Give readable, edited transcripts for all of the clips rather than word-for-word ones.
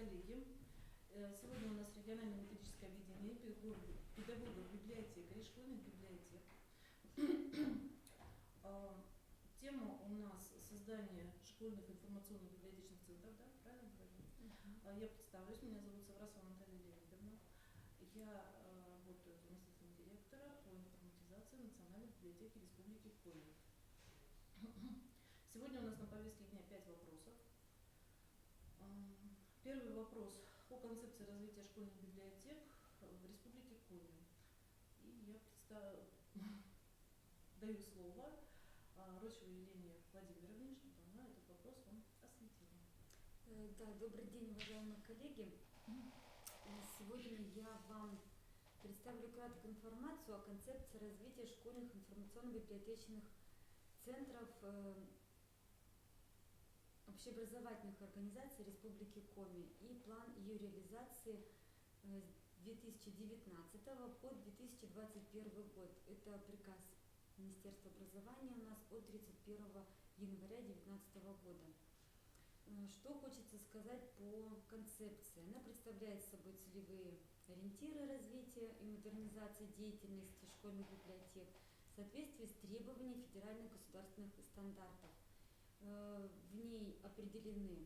коллеги, сегодня у нас региональное методическое объединение педагогов, библиотекарей, школьных библиотек. Тема у нас создание школьных информационно-библиотечных центров, да, правильно говорю? Я представлюсь, меня зовут Саврасова Наталья Леонидовна. Я работаю заместителем директора по информатизации Национальной библиотеки Республики Коми. Сегодня у нас на повестке дня 5 вопросов. Первый вопрос о концепции развития школьных библиотек в Республике Коми. И я даю слово Рочевой Елене Владимировне, чтобы она этот вопрос вам осветила. Да, добрый день, уважаемые коллеги. Сегодня я вам представлю краткую информацию о концепции развития школьных информационно-библиотечных центров общеобразовательных организаций Республики Коми и план ее реализации с 2019 по 2021 год. Это приказ Министерства образования у нас от 31 января 2019 года. Что хочется сказать по концепции? Она представляет собой целевые ориентиры развития и модернизации деятельности школьных библиотек в соответствии с требованиями федеральных государственных стандартов. В ней определены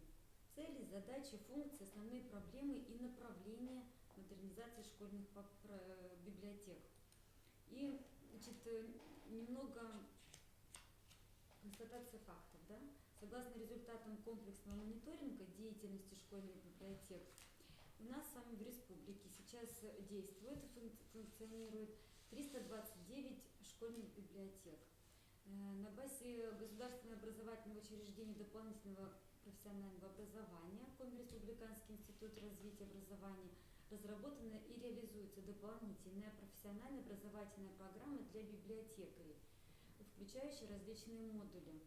цели, задачи, функции, основные проблемы и направления модернизации школьных библиотек. И, немного констатация фактов. Да? Согласно результатам комплексного мониторинга деятельности школьных библиотек, у нас с вами в республике сейчас действует и функционирует 329 школьных библиотек. На базе государственного образовательного учреждения дополнительного профессионального образования Коми Республиканский институт развития образования разработана и реализуется дополнительная профессиональная образовательная программа для библиотекарей, включающая различные модули.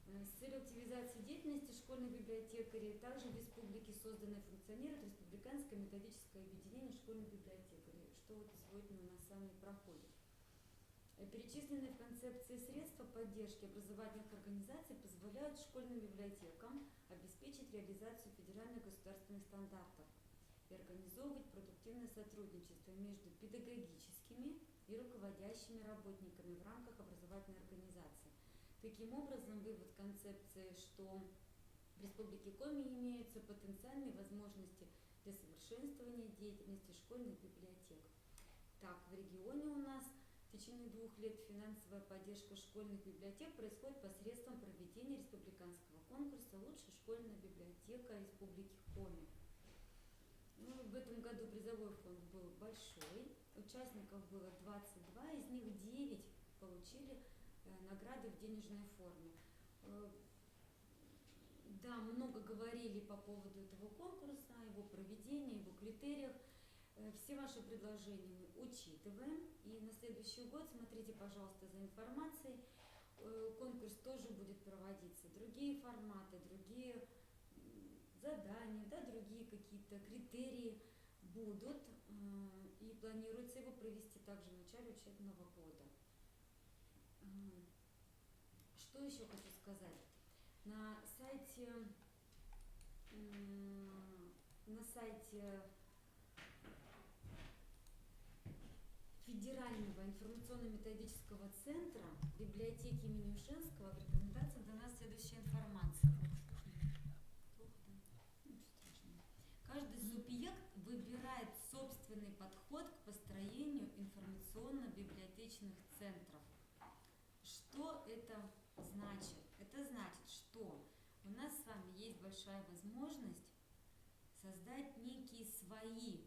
С целью активизации деятельности школьных библиотекарей также в республике создано и функционирует Республиканское методическое объединение школьных библиотекарей, что вот сегодня у нас с вами проходит. Перечисленные в концепции средства поддержки образовательных организаций позволяют школьным библиотекам обеспечить реализацию федеральных государственных стандартов и организовывать продуктивное сотрудничество между педагогическими и руководящими работниками в рамках образовательной организации. Таким образом, вывод концепции, что в Республике Коми имеются потенциальные возможности для совершенствования деятельности школьных библиотек. Так, в регионе у нас в течение 2 лет финансовая поддержка школьных библиотек происходит посредством проведения республиканского конкурса «Лучшая школьная библиотека Республики Коми». В этом году призовой фонд был большой, участников было 22, из них 9 получили награды в денежной форме. Да, много говорили по поводу этого конкурса, его проведения, его критериях. Все ваши предложения мы учитываем, и на следующий год смотрите, пожалуйста, за информацией. Конкурс тоже будет проводиться, другие форматы, другие задания, да, другие какие-то критерии будут, и планируется его провести также в начале учебного года. Что еще хочу сказать? На сайте Федерального информационно-методического центра библиотеки имени Ушинского в рекомендациях дана следующая информация. Каждый субъект выбирает собственный подход к построению информационно-библиотечных центров. Что это значит? Это значит, что у нас с вами есть большая возможность создать некие свои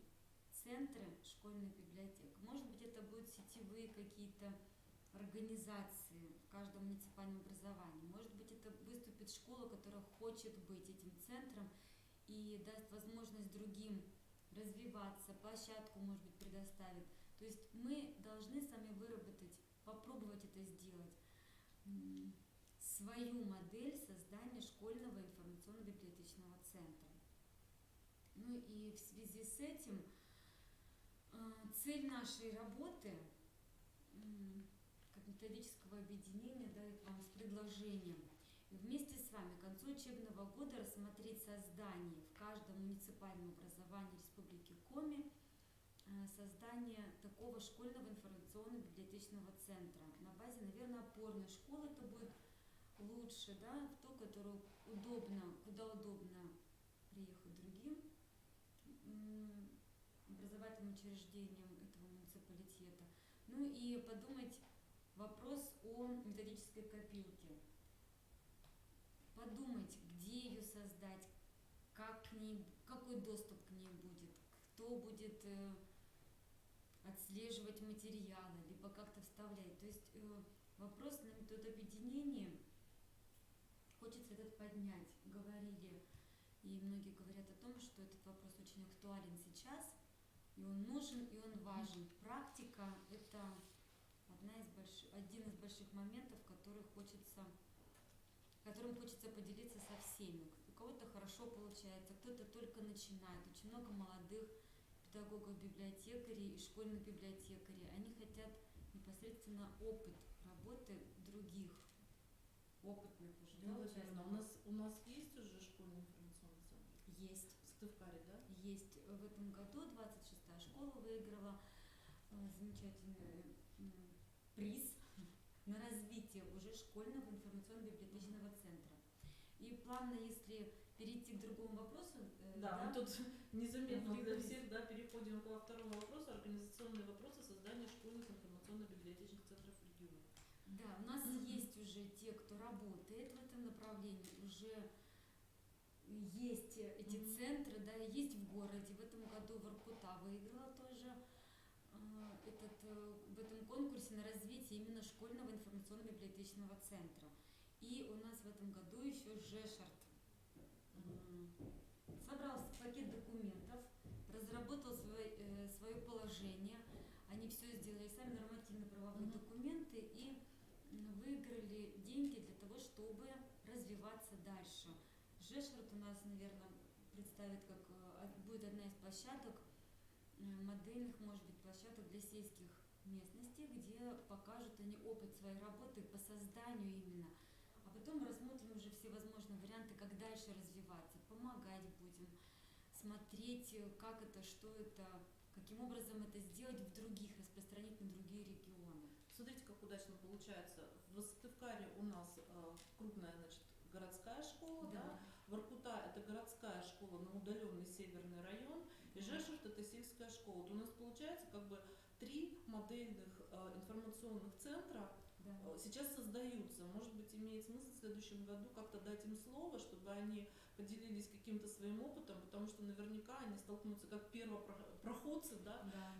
центры школьных библиотек. Может быть, это будут сетевые какие-то организации в каждом муниципальном образовании. Может быть, это выступит школа, которая хочет быть этим центром и даст возможность другим развиваться, площадку, может быть, предоставит. То есть мы должны сами выработать, попробовать это сделать, свою модель создания школьного информационно-библиотечного центра. Ну и в связи с этим цель нашей работы, как методического объединения, да, и к вам с предложением, И вместе с вами к концу учебного года рассмотреть создание в каждом муниципальном образовании Республики Коми создание такого школьного информационно-библиотечного центра. На базе, наверное, опорной школы это будет лучше, да, в ту, которую удобно, куда удобно приехать другим образовательным учреждениям этого муниципалитета. Ну и подумать вопрос о методической копилке. Подумать, где ее создать, как к ней, какой доступ к ней будет, кто будет отслеживать материалы, либо как-то вставлять. То есть вопрос на метод объединения хочется этот поднять. Говорили, и многие говорят о том, что этот вопрос очень актуален сейчас, и он нужен, и он важен. Практика – это один из больших моментов, которым хочется поделиться со всеми. У кого-то хорошо получается, кто-то только начинает. Очень много молодых педагогов-библиотекарей и школьных библиотекарей. Они хотят непосредственно опыт работы других, опытных уже. У нас есть уже школьный информационный центр? Есть. В Сыктывкаре, да? Есть. В этом году 26-я школа выиграла замечательный приз на развитие уже школьного информационно-библиотечного центра. И плавно, если перейти к другому вопросу... Мы тут незаметно для всех переходим ко второму вопросу, организационные вопросы создания школьных информационно-библиотечных центров в регионе. Да, у нас есть уже те, кто работает в этом направлении, уже есть эти центры, да, есть в городе. В этом году Воркута выиграла тоже в этом конкурсе на развитие именно школьного информационно-библиотечного центра. И у нас в этом году еще Жешарт собрал пакет документов, разработал свое положение. Они все сделали сами, нормативно-правовые документы, и выиграли деньги для того, чтобы развиваться дальше. Жешарт у нас, наверное, представит, как будет одна из площадок, модельных, может быть, площадок для сельских местностей, где покажут они опыт своей работы по созданию именно. А потом рассмотрим уже все возможные варианты, как дальше развиваться, помогать будем, смотреть, как это, что это, каким образом это сделать в других, распространить на другие регионы. Смотрите, как удачно получается. В Сыктывкаре у нас крупная, городская школа, да. Воркута – это городская школа на удаленный северный район, и Жешарт – это сельская школа. Вот у нас получается как бы 3 модельных информационных центра сейчас создаются. Может быть, имеет смысл в следующем году как-то дать им слово, чтобы они поделились каким-то своим опытом, потому что наверняка они столкнутся как первопроходцы,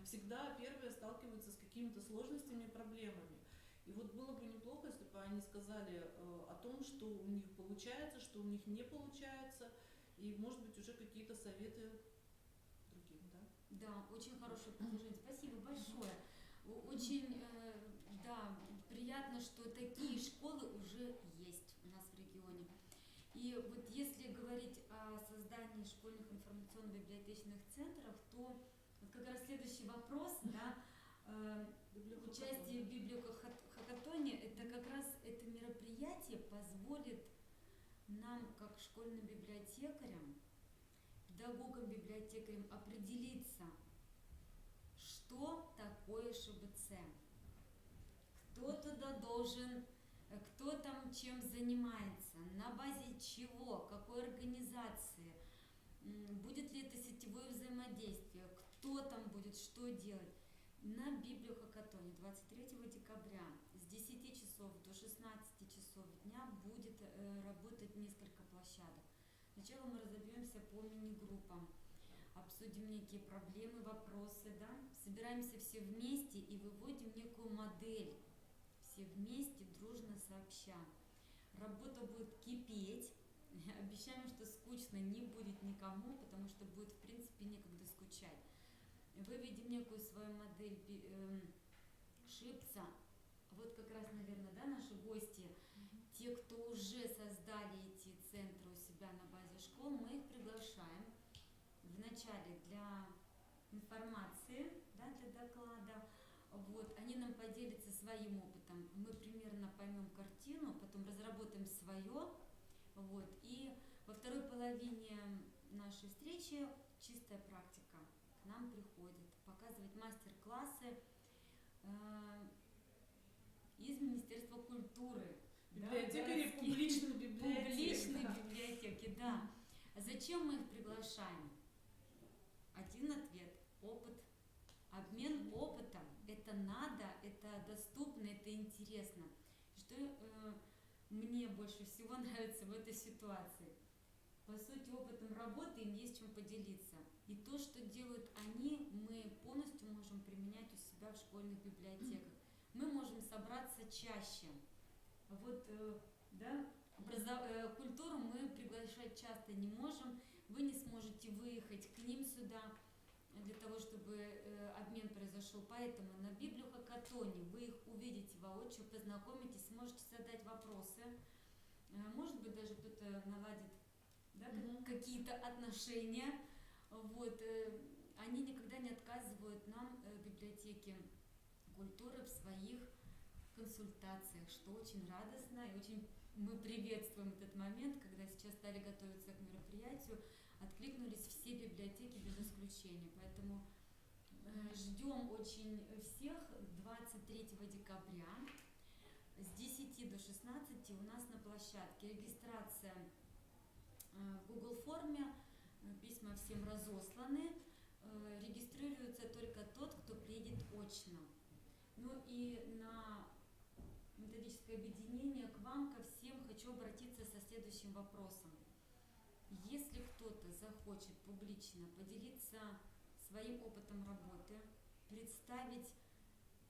всегда первые сталкиваются с какими-то сложностями и проблемами. И вот было бы неплохо, если бы они сказали о том, что у них получается, что у них не получается, и, может быть, уже какие-то советы другим, да? Да, очень хорошее предложение. Спасибо большое. Очень, приятно, что такие школы уже есть у нас в регионе. И вот если говорить о создании школьных информационно-библиотечных центров, то вот как раз следующий вопрос, участие в библиохакатоне, это как раз это мероприятие позволит нам, как школьным библиотекарям, педагогам-библиотекарям определиться, что такое ШБЦ, кто туда должен, кто там чем занимается, на базе чего, какой организации, будет ли это сетевое взаимодействие, кто там будет что делать. На библиохакатоне 23 декабря с 10 часов до 16 часов дня будет работать несколько площадок. Сначала мы разобьемся по мини-группам, обсудим некие проблемы, вопросы, собираемся все вместе и выводим некую модель, все вместе, дружно, сообща. Работа будет кипеть, обещаем, что скучно не будет никому, потому что будет, в принципе, некогда скучать. Выведем некую свою модель ШИБЦа. Вот как раз, наверное, наши гости, те, кто уже создали эти центры у себя на базе школ, мы их приглашаем вначале для информации, для доклада. Вот, они нам поделятся своим опытом, мы примерно поймем картину, потом разработаем свое Вот. И во второй половине нашей встречи чистая практика к нам приходит, показывать мастер-классы из Министерства культуры. Библиотекари Да, публичных библиотек. Публичные библиотеки, да. Зачем мы их приглашаем? Один ответ – опыт. Обмен опытом – это надо, это доступно, это интересно. Что мне больше всего нравится в этой ситуации? По сути, опытом работы им есть чем поделиться. И то, что делают они, мы полностью можем применять у себя в школьных библиотеках. Мы можем собраться чаще. Вот, да, культуру мы приглашать часто не можем. Вы не сможете выехать к ним сюда для того, чтобы обмен произошел. Поэтому на библиохакатоне вы их увидите воочию, познакомитесь, сможете задать вопросы. Может быть, даже кто-то наладит, да, какие-то отношения. Вот. Они никогда не отказывают нам, библиотеки культуры, в своих консультациях, что очень радостно и очень мы приветствуем этот момент, когда сейчас стали готовиться к мероприятию, откликнулись все библиотеки без исключения. Поэтому ждем очень всех 23 декабря с 10 до 16 у нас на площадке. Регистрация в Google форме, письма всем разосланы. Регистрируется только тот, кто приедет очно. Ну и на методическое объединение к вам, ко всем хочу обратиться со следующим вопросом. Если кто-то захочет публично поделиться своим опытом работы, представить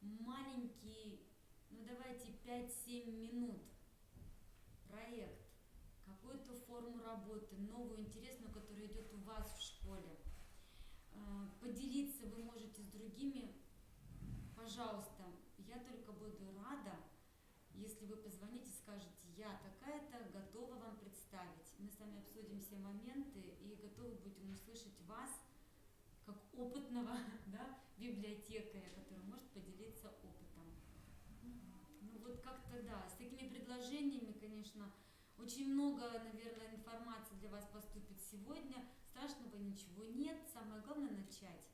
маленький, ну давайте 5-7 минут проект, какую-то форму работы, новую, интересную, которая идет у вас в школе, поделиться вы можете с другими, пожалуйста, я только буду рада, если вы позвоните, скажете, я такая-то, готова вам представить. Мы с вами обсудим все моменты и готовы будем услышать вас, как опытного, да, библиотекаря, который может поделиться опытом. Ну вот как-то да, с такими предложениями, конечно, очень много, наверное, информации для вас поступит сегодня. Страшного ничего нет, самое главное начать.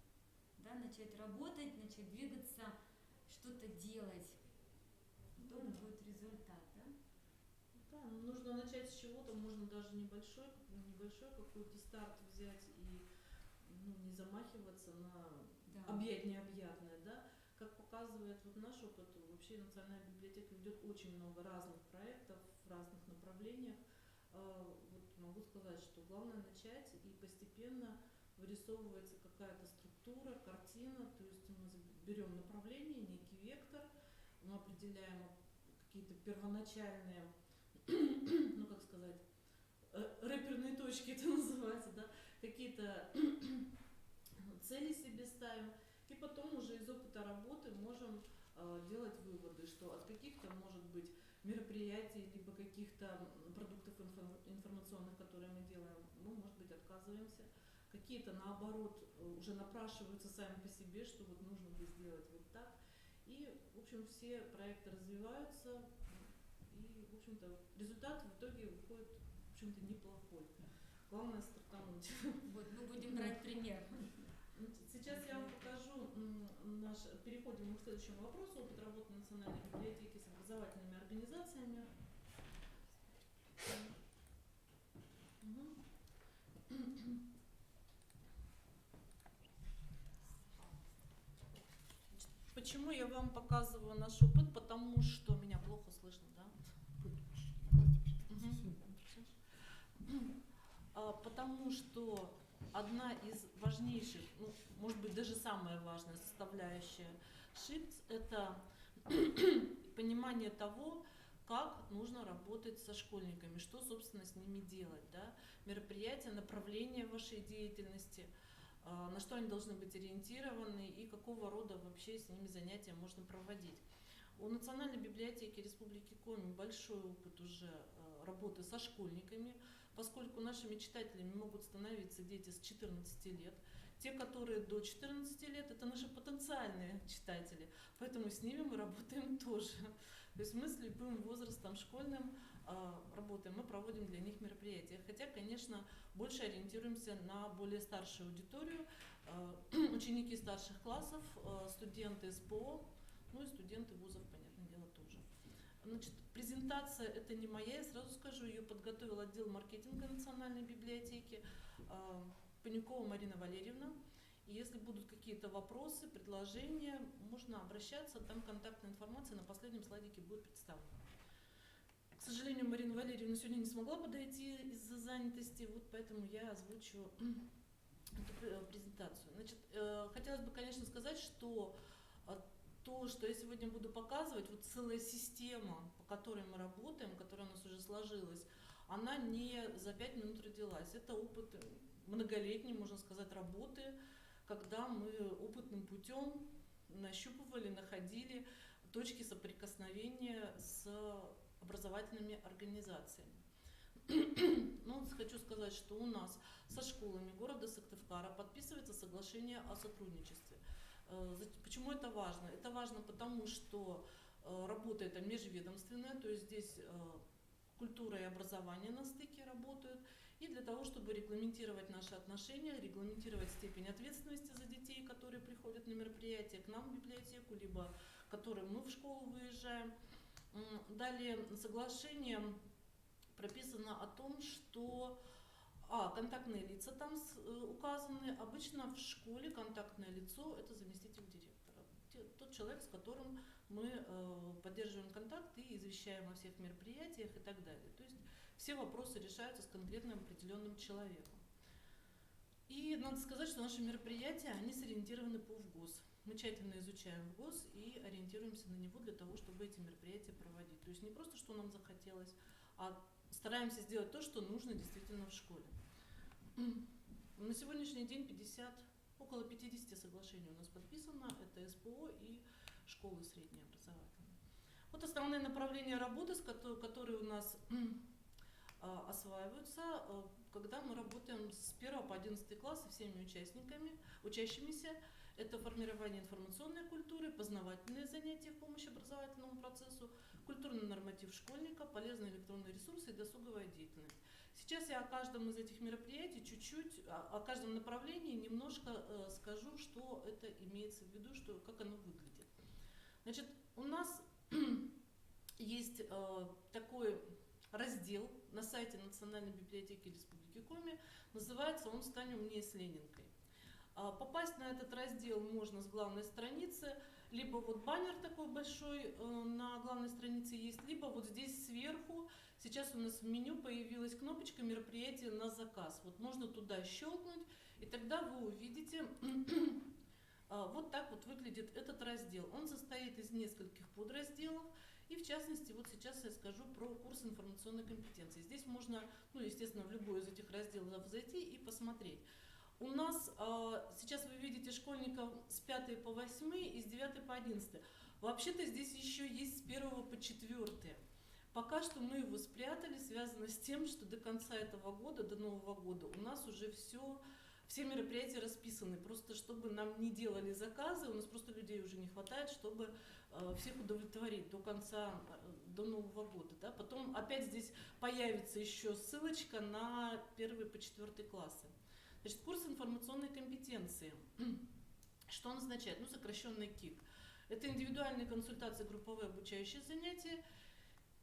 Да, начать работать, начать двигаться, что-то делать. Потом будет результат, да? Да, нужно начать с чего-то, можно даже небольшой какой-то старт взять и не замахиваться на объять необъятное, да. Как показывает вот наш опыт, вообще Национальная библиотека ведет очень много разных проектов в разных направлениях. Вот могу сказать, что главное начать, и постепенно вырисовывается какая-то структура, картина, то есть мы берем направление, некий вектор, мы определяем какие-то первоначальные, ну как сказать, рэперные точки это называется, да, какие-то цели себе ставим, и потом уже из опыта работы можем делать выводы, что от каких-то, может быть, мероприятий, либо каких-то продуктов информационных, которые мы делаем, мы, может быть, отказываемся. Какие-то, наоборот, уже напрашиваются сами по себе, что вот нужно бы сделать вот так. И, в общем, все проекты развиваются, и, в общем-то, результат в итоге выходит, в общем-то, неплохой. Главное стартануть. Вот, мы будем брать пример. Сейчас я вам покажу переходим к следующему вопросу. Опыт работы Национальной библиотеки с образовательными организациями. Почему я вам показываю наш опыт? Потому что меня плохо слышно, да? Потому что одна из важнейших, ну, может быть, даже самая важная составляющая ШИПЦ – это понимание того, как нужно работать со школьниками, что, собственно, с ними делать, да? Мероприятия, направления вашей деятельности, на что они должны быть ориентированы и какого рода вообще с ними занятия можно проводить. У Национальной библиотеки Республики Коми большой опыт уже работы со школьниками, поскольку нашими читателями могут становиться дети с 14 лет. Те, которые до 14 лет, это наши потенциальные читатели, поэтому с ними мы работаем тоже. То есть мы с любым возрастом школьным работаем, мы проводим для них мероприятия. Хотя, конечно, больше ориентируемся на более старшую аудиторию, ученики старших классов, студенты СПО, ну и студенты вузов, понятное дело, тоже. Значит, презентация это не моя, я сразу скажу, ее подготовил отдел маркетинга Национальной библиотеки, Панюкова Марина Валерьевна. И если будут какие-то вопросы, предложения, можно обращаться, там контактная информация на последнем слайдике будет представлена. К сожалению, Марина Валерьевна сегодня не смогла подойти из-за занятости, вот поэтому я озвучу эту презентацию. Значит, хотелось бы, конечно, сказать, что то, что я сегодня буду показывать, вот целая система, по которой мы работаем, которая у нас уже сложилась, она не за 5 минут родилась. Это опыт многолетней, можно сказать, работы, когда мы опытным путем нащупывали, находили точки соприкосновения с образовательными организациями. Ну, хочу сказать, что у нас со школами города Сыктывкара подписывается соглашение о сотрудничестве. Почему это важно? Это важно потому, что работа это межведомственная, то есть здесь культура и образование на стыке работают, и для того, чтобы регламентировать наши отношения, регламентировать степень ответственности за детей, которые приходят на мероприятия к нам в библиотеку, либо которым мы в школу выезжаем. Далее соглашением прописано о том, что контактные лица там указаны. Обычно в школе контактное лицо это заместитель директора. Тот человек, с которым мы поддерживаем контакт и извещаем о всех мероприятиях и так далее. То есть все вопросы решаются с конкретным определенным человеком. И надо сказать, что наши мероприятия, они сориентированы по ВГОС. Мы тщательно изучаем ВГОС и ориентируемся на него для того, чтобы эти мероприятия проводить. То есть не просто, что нам захотелось, а стараемся сделать то, что нужно действительно в школе. На сегодняшний день около 50 соглашений у нас подписано. Это СПО и школы средние образовательные. Вот основные направления работы, которые у нас осваиваются, когда мы работаем с 1 по 11 класс со всеми учащимися. Это формирование информационной культуры, познавательные занятия в помощь образовательному процессу, культурный норматив школьника, полезные электронные ресурсы и досуговая деятельность. Сейчас я о каждом из этих мероприятий чуть-чуть, о каждом направлении немножко скажу, что это имеется в виду, как оно выглядит. Значит, у нас есть такой раздел на сайте Национальной библиотеки Республики Коми, называется он «Стань умнее с Ленинкой». Попасть на этот раздел можно с главной страницы, либо вот баннер такой большой на главной странице есть, либо вот здесь сверху, сейчас у нас в меню появилась кнопочка «Мероприятие на заказ». Вот можно туда щелкнуть, и тогда вы увидите, вот так вот выглядит этот раздел. Он состоит из нескольких подразделов, и в частности, вот сейчас я скажу про курс информационной компетенции. Здесь можно, ну, естественно, в любой из этих разделов зайти и посмотреть. У нас сейчас вы видите школьников с 5 по 8 и с 9 по 11. Вообще-то здесь еще есть с 1 по 4. Пока что мы его спрятали, связано с тем, что до конца этого года, до Нового года, у нас уже все мероприятия расписаны. Просто чтобы нам не делали заказы, у нас просто людей уже не хватает, чтобы всех удовлетворить до конца, до Нового года. Да? Потом опять здесь появится еще ссылочка на 1 по 4 классы. Значит, курс информационной компетенции. Что он означает? Ну, сокращенный КИК. Это индивидуальные консультации, групповые обучающие занятия.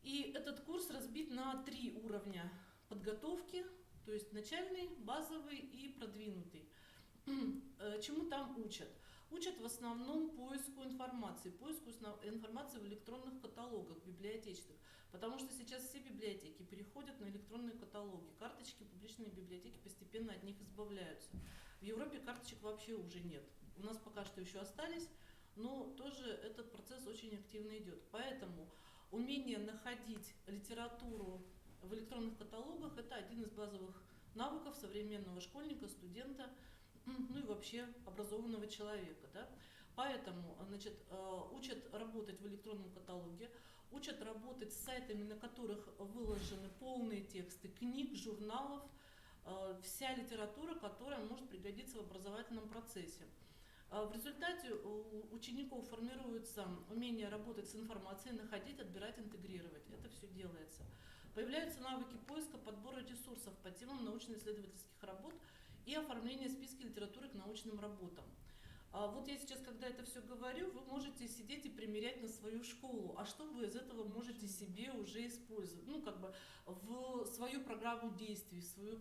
И этот курс разбит на 3 уровня подготовки, то есть начальный, базовый и продвинутый. Чему там учат? Учат в основном поиску информации в электронных каталогах библиотечных, потому что сейчас все библиотеки переходят на электронные каталоги. Карточки публичные библиотеки постепенно от них избавляются. В Европе карточек вообще уже нет. У нас пока что еще остались, но тоже этот процесс очень активно идет. Поэтому умение находить литературу в электронных каталогах – это один из базовых навыков современного школьника, студента, ну и вообще образованного человека. Да? Поэтому, значит, учат работать в электронном каталоге, учат работать с сайтами, на которых выложены полные тексты книг, журналов, вся литература, которая может пригодиться в образовательном процессе. В результате у учеников формируется умение работать с информацией, находить, отбирать, интегрировать. Это все делается. Появляются навыки поиска, подбора ресурсов по темам научно-исследовательских работ и оформления списка литературы к научным работам. Вот я сейчас, когда это все говорю, вы можете сидеть и примерять на свою школу. А что вы из этого можете себе уже использовать? Ну, как бы в свою программу действий, в свои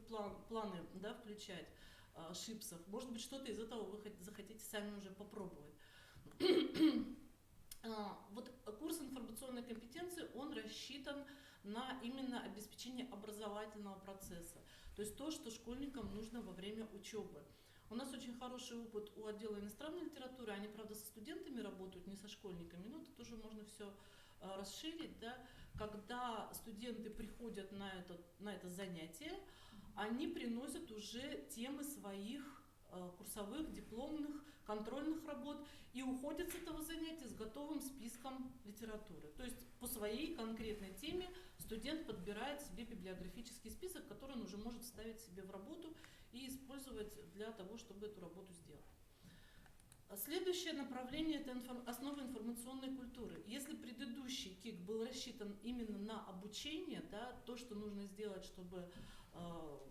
планы, да, включать шипсов. Может быть, что-то из этого вы захотите сами уже попробовать. Вот курс информационной компетенции, он рассчитан на именно обеспечение образовательного процесса. То есть то, что школьникам нужно во время учебы. У нас очень хороший опыт у отдела иностранной литературы, они, правда, со студентами работают, не со школьниками, но это тоже можно все расширить, да. Когда студенты приходят на это занятие, они приносят уже темы своих курсовых, дипломных, контрольных работ и уходят с этого занятия с готовым списком литературы. То есть по своей конкретной теме студент подбирает себе библиографический список, который он уже может вставить себе в работу и использовать для того, чтобы эту работу сделать. Следующее направление – это основы информационной культуры. Если предыдущий КИК был рассчитан именно на обучение, да, то, что нужно сделать, чтобы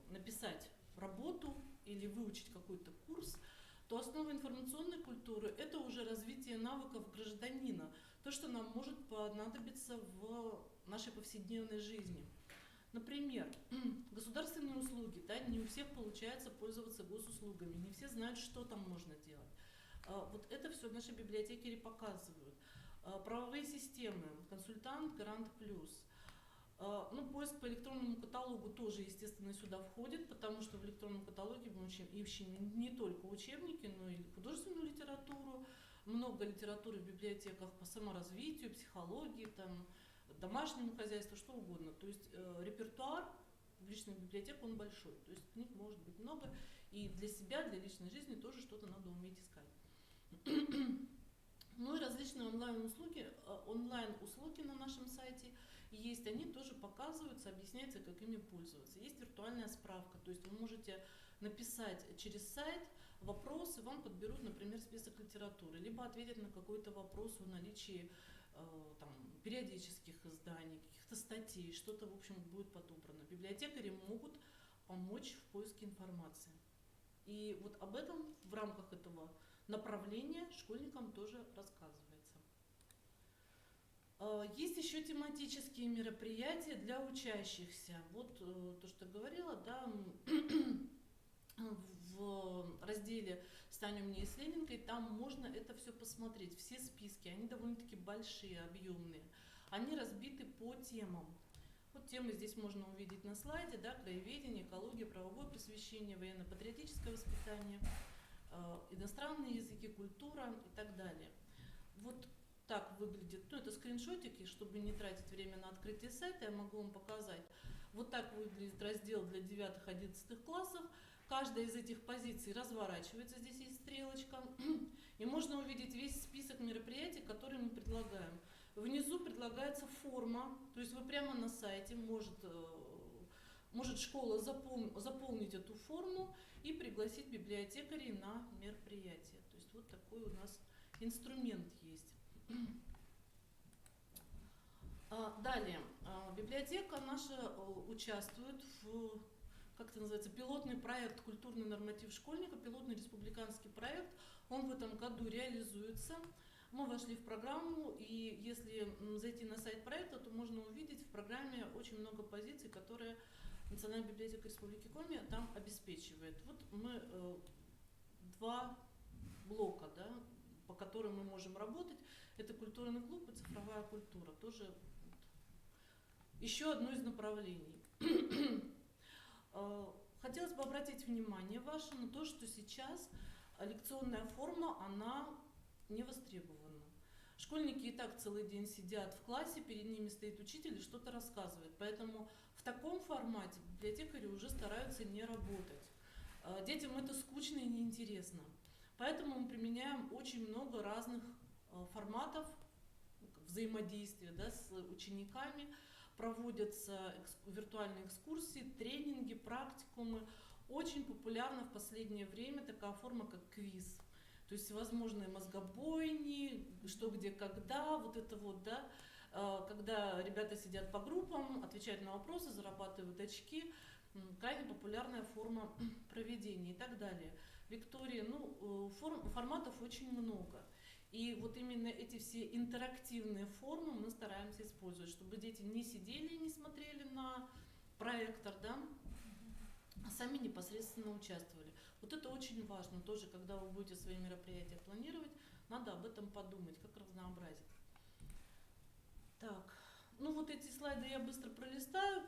написать работу или выучить какой-то курс, то основа информационной культуры – это уже развитие навыков гражданина, то, что нам может понадобиться в нашей повседневной жизни. Например, государственные услуги, да, не у всех получается пользоваться госуслугами, не все знают, что там можно делать. Вот это все наши библиотекари показывают. Правовые системы, консультант, Гарант Плюс. Ну, поиск по электронному каталогу тоже, естественно, сюда входит, потому что в электронном каталоге мы ищем не только учебники, но и художественную литературу, много литературы в библиотеках по саморазвитию, психологии, там, домашнему хозяйству, что угодно. То есть репертуар публичных библиотек, он большой, то есть книг может быть много, и для себя, для личной жизни тоже что-то надо уметь искать. Ну и различные онлайн-услуги на нашем сайте есть, они тоже показываются, объясняется, как ими пользоваться. Есть виртуальная справка, то есть вы можете написать через сайт вопрос, и вам подберут, например, список литературы, либо ответят на какой-то вопрос о наличии там, периодических изданий, каких-то статей, что-то, в общем, будет подобрано. Библиотекари могут помочь в поиске информации. И вот об этом в рамках этого направления школьникам тоже рассказывается. Есть еще тематические мероприятия для учащихся. Вот то, что говорила, да, в разделе «Стань умнее с Ленинкой», там можно это все посмотреть. Все списки, они довольно-таки большие, объемные. Они разбиты по темам. Вот темы здесь можно увидеть на слайде, да, краеведение, экология, правовое просвещение, военно-патриотическое воспитание, иностранные языки, культура и так далее. Вот так выглядит, ну это скриншотики, чтобы не тратить время на открытие сайта, я могу вам показать. Вот так выглядит раздел для 9-11 классов. Каждая из этих позиций разворачивается, здесь есть стрелочка, и можно увидеть весь список мероприятий, которые мы предлагаем. Внизу предлагается форма, то есть вы прямо на сайте может школа заполнить эту форму и пригласить библиотекарей на мероприятие. То есть вот такой у нас инструмент есть. Далее, библиотека наша участвует в, как это называется, пилотный проект «Культурный норматив школьника», пилотный республиканский проект. Он в этом году реализуется. Мы вошли в программу, и если зайти на сайт проекта, то можно увидеть в программе очень много позиций, которые Национальная библиотека Республики Коми там обеспечивает. Вот мы два блока, да, по которым мы можем работать. Это культурный клуб и цифровая культура. Тоже еще одно из направлений. Хотелось бы обратить внимание ваше на то, что сейчас лекционная форма, она не востребована. Школьники и так целый день сидят в классе, перед ними стоит учитель и что-то рассказывает. Поэтому в таком формате библиотекари уже стараются не работать. Детям это скучно и неинтересно. Поэтому мы применяем очень много разных форматов взаимодействия, да, с учениками. Проводятся виртуальные экскурсии, тренинги, практикумы. Очень популярна в последнее время такая форма, как квиз. То есть всевозможные мозгобойни, что, где, когда, вот это вот, да. когда ребята сидят по группам, отвечают на вопросы, зарабатывают очки. Крайне популярная форма проведения и так далее. Виктория, форматов очень много. И вот именно эти все интерактивные формы мы стараемся использовать, чтобы дети не сидели и не смотрели на проектор, да, а сами непосредственно участвовали. Вот это очень важно тоже, когда вы будете свои мероприятия планировать, надо об этом подумать, как разнообразить. Так, вот эти слайды я быстро пролистаю.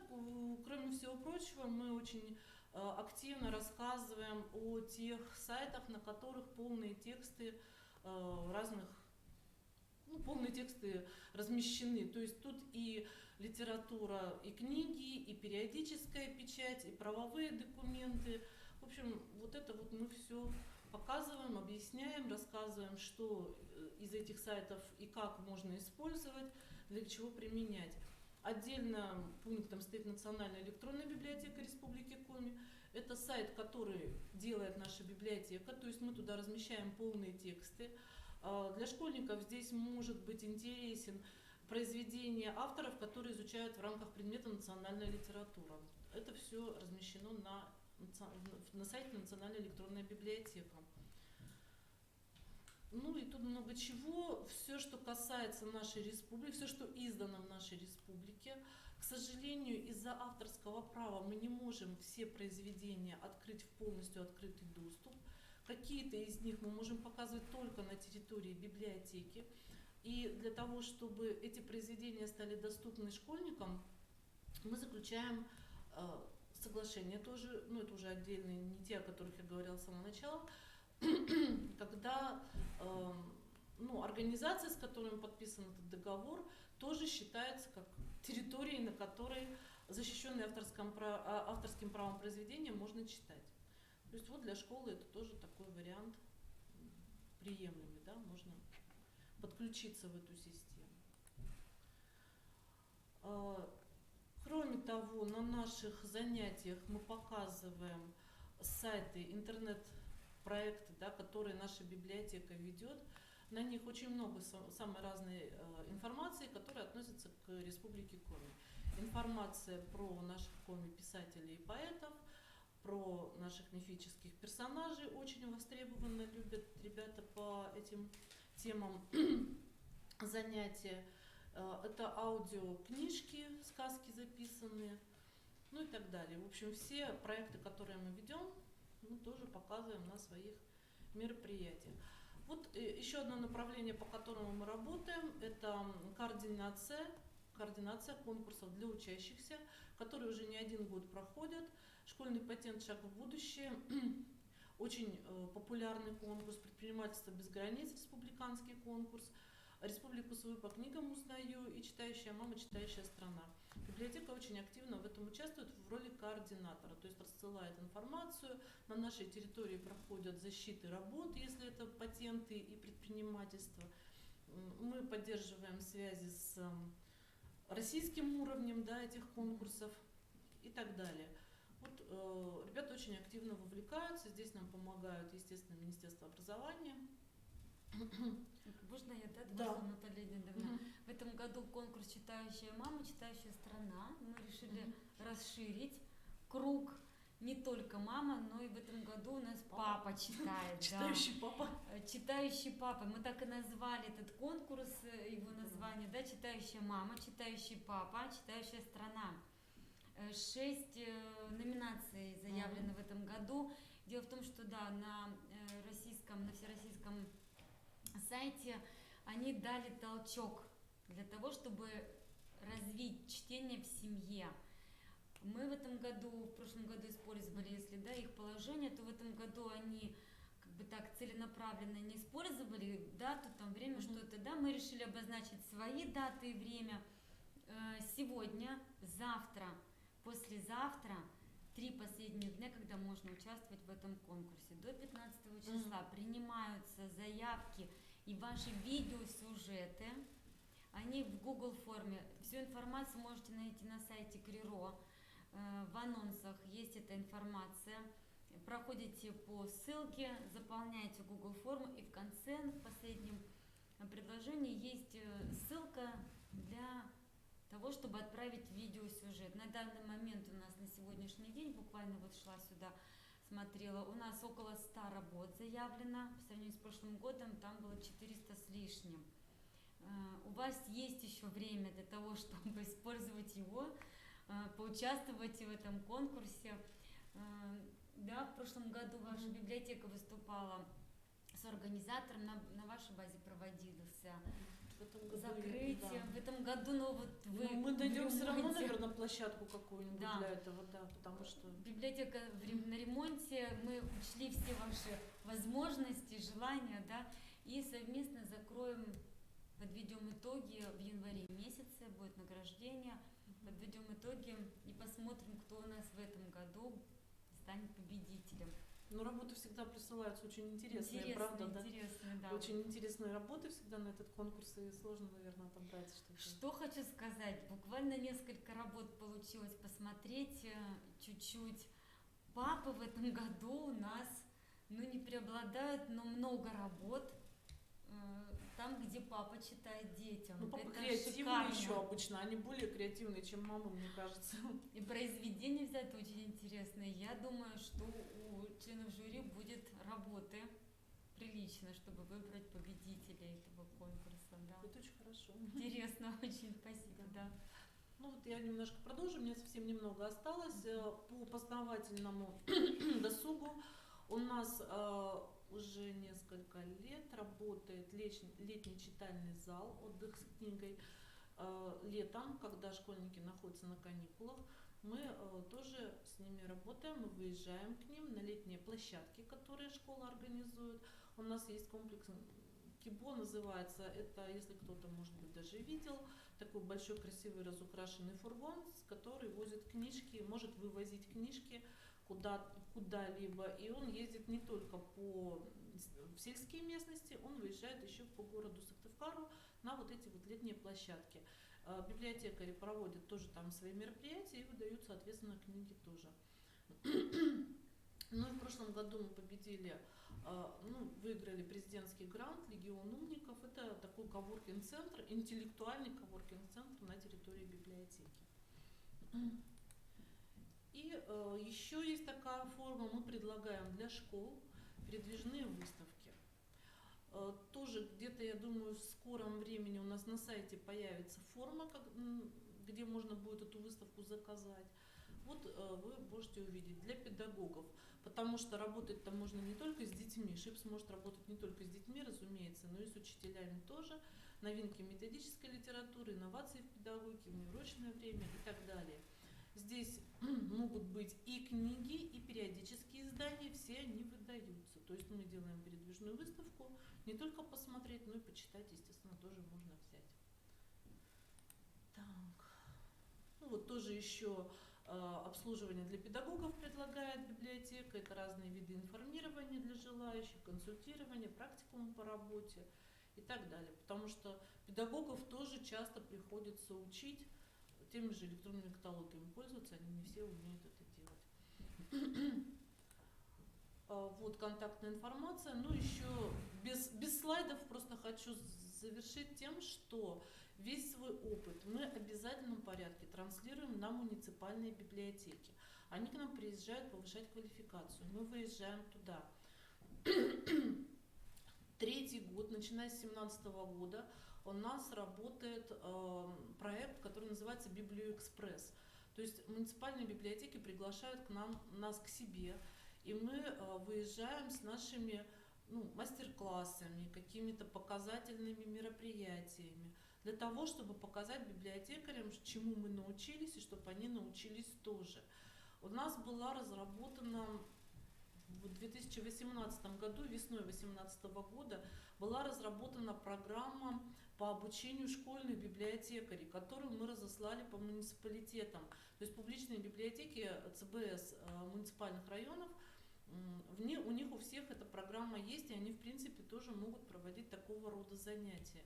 Кроме всего прочего, мы очень активно рассказываем о тех сайтах, на которых полные тексты полные тексты размещены. То есть тут и литература, и книги, и периодическая печать, и правовые документы. В общем, вот это вот мы все показываем, объясняем, рассказываем, что из этих сайтов и как можно использовать, для чего применять. Отдельно пунктом стоит Национальная электронная библиотека Республики Коми. Это сайт, который делает наша библиотека, то есть мы туда размещаем полные тексты. Для школьников здесь может быть интересен произведения авторов, которые изучают в рамках предмета национальная литература. Это все размещено на сайте Национальной электронной библиотеки. И тут много чего. Все, что касается нашей республики, все, что издано в нашей республике. К сожалению, из-за авторского права мы не можем все произведения открыть в полностью открытый доступ. Какие-то из них мы можем показывать только на территории библиотеки. И для того, чтобы эти произведения стали доступны школьникам, мы заключаем соглашения тоже, это уже отдельные, не те, о которых я говорила с самого начала, когда организация, с которой подписан этот договор, тоже считается как территорией, на которой защищенные авторским правом произведения можно читать. То есть вот для школы это тоже такой вариант приемлемый, да, можно подключиться в эту систему. Кроме того, на наших занятиях мы показываем сайты, интернет-проекты, да, которые наша библиотека ведет. На них очень много самой разной информации, которая относится к Республике Коми. Информация про наших коми-писателей и поэтов, про наших мифических персонажей очень востребованно любят ребята по этим темам занятия. Это аудиокнижки, сказки записанные, и так далее. В общем, все проекты, которые мы ведем, мы тоже показываем на своих мероприятиях. Вот еще одно направление, по которому мы работаем, это координация конкурсов для учащихся, которые уже не один год проходят. Школьный патент «Шаг в будущее». Очень популярный конкурс. Предпринимательство без границ, республиканский конкурс. Республику свою по книгам узнаю и читающая мама, читающая страна. Библиотека очень активно в этом участвует в роли координатора, то есть рассылает информацию. На нашей территории проходят защиты работ, если это патенты и предпринимательство. Мы поддерживаем связи с российским уровнем, да, этих конкурсов и так далее. Вот ребята очень активно вовлекаются. Здесь нам помогают, естественно, Министерство образования. Можно я, Да. Наталья Леонидовна? В этом году конкурс «Читающая мама, читающая страна». Мы решили расширить круг. Не только мама, но и в этом году у нас папа читает. Читающий папа. Читающий папа. Мы так и назвали этот конкурс, его название, да, «Читающая мама, читающий папа, читающая страна». 6 номинаций заявлено в этом году. Дело в том, что да, на всероссийском сайте они дали толчок для того, чтобы развить чтение в семье. Мы в прошлом году использовали, если их положение, то в этом году они целенаправленно не использовали дату, время что-то, да, мы решили обозначить свои даты и время. Сегодня, завтра, послезавтра, 3 последних дня, когда можно участвовать в этом конкурсе. До 15 числа принимаются заявки и ваши видеосюжеты. Они в Google форме. Всю информацию можете найти на сайте КРИРО. В анонсах есть эта информация. Проходите по ссылке, заполняйте Google форму, и в конце, в последнем предложении, есть ссылка для того, чтобы отправить видеосюжет. На данный момент у нас на сегодняшний день, буквально вот шла сюда, смотрела, у нас около 100 работ заявлено. В сравнении с прошлым годом там было 400 с лишним. У вас есть еще время для того, чтобы использовать его, поучаствовать в этом конкурсе. Да, в прошлом году ваша библиотека выступала с организатором, на вашей базе проводился закрытие. Да. В этом году, ну вот вы... мы найдем все равно, наверное, площадку какую-нибудь для этого, да, потому что... Библиотека на ремонте, мы учли все ваши возможности, желания, да, и совместно закроем, подведем итоги в январе месяце, будет награждение, подведем итоги и посмотрим, кто у нас в этом году станет победителем. Ну, работы всегда присылаются очень интересные, правда, да? Интересные, да. Очень интересные работы всегда на этот конкурс, и сложно, наверное, отобрать что-то. Что хочу сказать, буквально несколько работ получилось посмотреть чуть-чуть. Папы в этом году у нас, ну, не преобладают, но много работ. Там, где папа читает детям. Ну, папа это креативные шикарно. еще обычно, они более креативные, чем мама, мне кажется. И произведения взяты очень интересные. Я думаю, что у членов жюри будет работы прилично, чтобы выбрать победителей этого конкурса. Да. Это очень хорошо. Интересно, очень спасибо, да. Ну вот я немножко продолжу, мне совсем немного осталось. По познавательному досугу у нас уже несколько лет работает летний читальный зал «Отдых с книгой». Летом, когда школьники находятся на каникулах, мы тоже с ними работаем, мы выезжаем к ним на летние площадки, которые школа организует. У нас есть комплекс КИБО называется, это, если кто-то, может быть, даже видел, такой большой красивый разукрашенный фургон, который возит книжки, может вывозить книжки куда-либо, и он ездит не только в сельские местности, он выезжает еще по городу Сыктывкару на вот эти вот летние площадки. Библиотекари проводят тоже там свои мероприятия и выдают, соответственно, книги тоже. Ну и в прошлом году мы победили, выиграли президентский грант «Легион умников». Это такой коворкинг-центр, интеллектуальный коворкинг-центр на территории библиотеки. И еще есть такая форма, мы предлагаем для школ передвижные выставки. Тоже где-то, я думаю, в скором времени у нас на сайте появится форма, где можно будет эту выставку заказать. Вот вы можете увидеть для педагогов, потому что работать там можно не только с детьми, ШИПС может работать не только с детьми, разумеется, но и с учителями тоже. Новинки методической литературы, инновации в педагогике, в неурочное время и так далее. Здесь могут быть и книги, и периодические издания, все они выдаются. То есть мы делаем передвижную выставку, не только посмотреть, но и почитать, естественно, тоже можно взять. Так. Ну вот тоже еще обслуживание для педагогов предлагает библиотека. Это разные виды информирования для желающих, консультирование, практикумы по работе и так далее. Потому что педагогов тоже часто приходится учить теми же электронными каталогами пользоваться, они не все умеют это делать. Вот контактная информация. Ну еще без слайдов просто хочу завершить тем, что весь свой опыт мы в обязательном порядке транслируем на муниципальные библиотеки. Они к нам приезжают повышать квалификацию, мы выезжаем туда. Третий год, начиная с 2017 года, у нас работает проект, который называется «Библиоэкспресс». То есть муниципальные библиотеки приглашают нас к себе, и мы выезжаем с нашими мастер-классами, какими-то показательными мероприятиями, для того, чтобы показать библиотекарям, чему мы научились, и чтобы они научились тоже. У нас была разработана в 2018 году, весной 2018 года, была разработана программа по обучению школьных библиотекарей, которую мы разослали по муниципалитетам. То есть публичные библиотеки ЦБС муниципальных районов, у них у всех эта программа есть, и они в принципе тоже могут проводить такого рода занятия.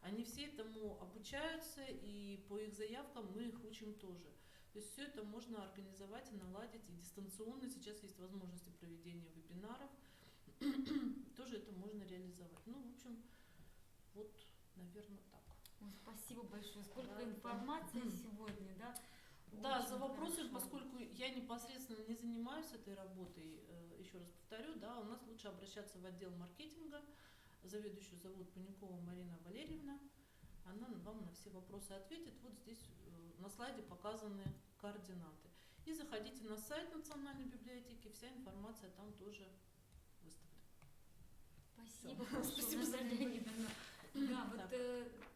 Они все этому обучаются, и по их заявкам мы их учим тоже. То есть все это можно организовать и наладить, и дистанционно. Сейчас есть возможности проведения вебинаров. Тоже это можно реализовать. Ну, в общем, вот, наверное, так. Ой, спасибо большое. Сколько Да, информации да. сегодня, да? Да, Очень за вопросы, хорошо. поскольку я непосредственно не занимаюсь этой работой, еще раз повторю, да, у нас лучше обращаться в отдел маркетинга. Заведующую зовут Паникова Марина Валерьевна. Она вам на все вопросы ответит. Вот здесь на слайде показаны координаты. И заходите на сайт Национальной библиотеки, вся информация там тоже выставлена. Спасибо Всё. большое, Спасибо за Наталья внимание. Леонидовна. Да, вот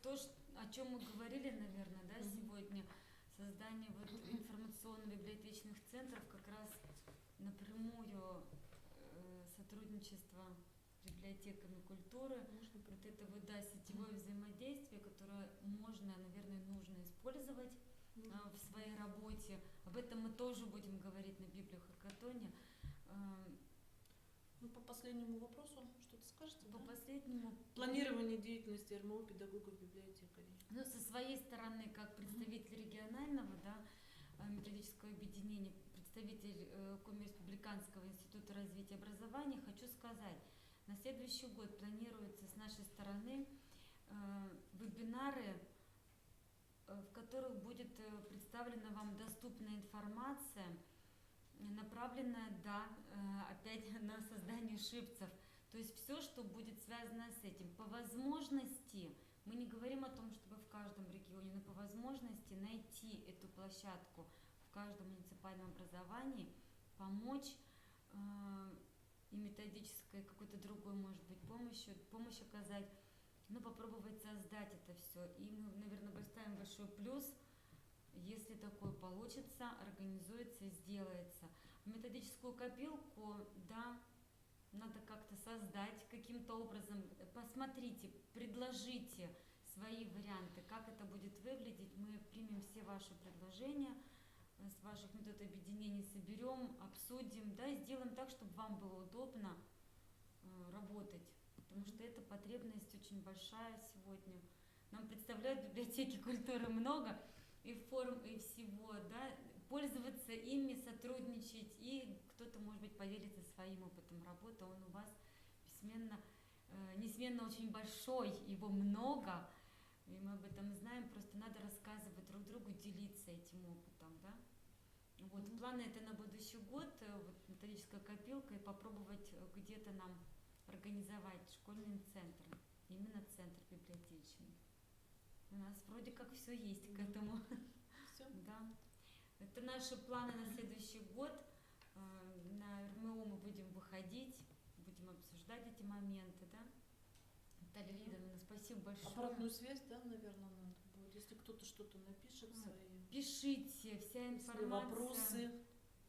Так. о чем мы говорили, наверное, да, Мгм. сегодня, создание вот информационно-библиотечных центров, как раз напрямую сотрудничество с библиотеками культуры, Можно вот это вот, да, сетевое взаимодействие, которое можно, наверное, нужно использовать в своей работе. Об этом мы тоже будем говорить на Библиохакатоне. Ну, по последнему вопросу что-то скажете? По Да? последнему Планирование деятельности РМО педагогов-библиотекарей. Ну, со своей стороны, как представитель регионального, да, методического объединения, представитель Коми-республиканского института развития образования, хочу сказать, на следующий год планируется с нашей стороны вебинары, в которых будет представлена вам доступная информация, направленная, да, опять на создание шипцев. То есть все, что будет связано с этим. По возможности, мы не говорим о том, чтобы в каждом регионе, но по возможности найти эту площадку в каждом муниципальном образовании, помочь и методической, какой-то другой, может быть, помощь оказать, ну, попробовать создать это все. И мы, наверное, поставим большой плюс, если такое получится, организуется и сделается. Методическую копилку, да, надо как-то создать каким-то образом. Посмотрите, предложите свои варианты, как это будет выглядеть. Мы примем все ваши предложения, с ваших метод объединений соберем, обсудим, да, и сделаем так, чтобы вам было удобно работать. Потому что эта потребность очень большая сегодня. Нам представляют библиотеки культуры много, и форм, и всего, да, пользоваться ими, сотрудничать, и кто-то, может быть, поделится своим опытом работы, он у вас несменно очень большой, его много, и мы об этом знаем, просто надо рассказывать друг другу, делиться этим опытом, да. Вот, планы это на будущий год, вот, методическая копилка, и попробовать где-то нам организовать школьные центры, именно центр библиотечный. У нас вроде как все есть к этому. Все. Да. Это наши планы на следующий год. На РМО мы будем выходить, будем обсуждать эти моменты, да. Наталья Леонидовна, спасибо большое. Обратную связь, да, наверное, надо будет. Если кто-то что-то напишет, свои пишите, вся информация. вопросы,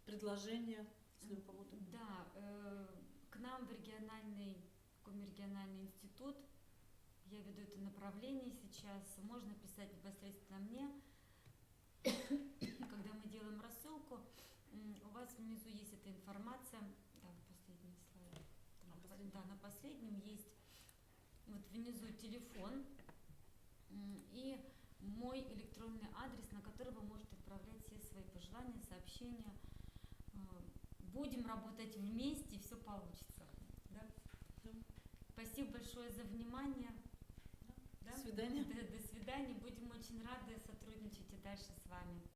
предложения, если у кого-то будет. Да, к нам в Коми-региональный институт, я веду это направление сейчас, можно писать непосредственно мне. Когда мы делаем рассылку, у вас внизу есть эта информация, да, последний слайд, да, на последнем есть вот внизу телефон и мой электронный адрес, на который вы можете отправлять все свои пожелания, сообщения. Будем работать вместе, все получится. Да? Да. Спасибо большое за внимание. Да. До свидания. До свидания. Будем очень рады сотрудничать и дальше с вами.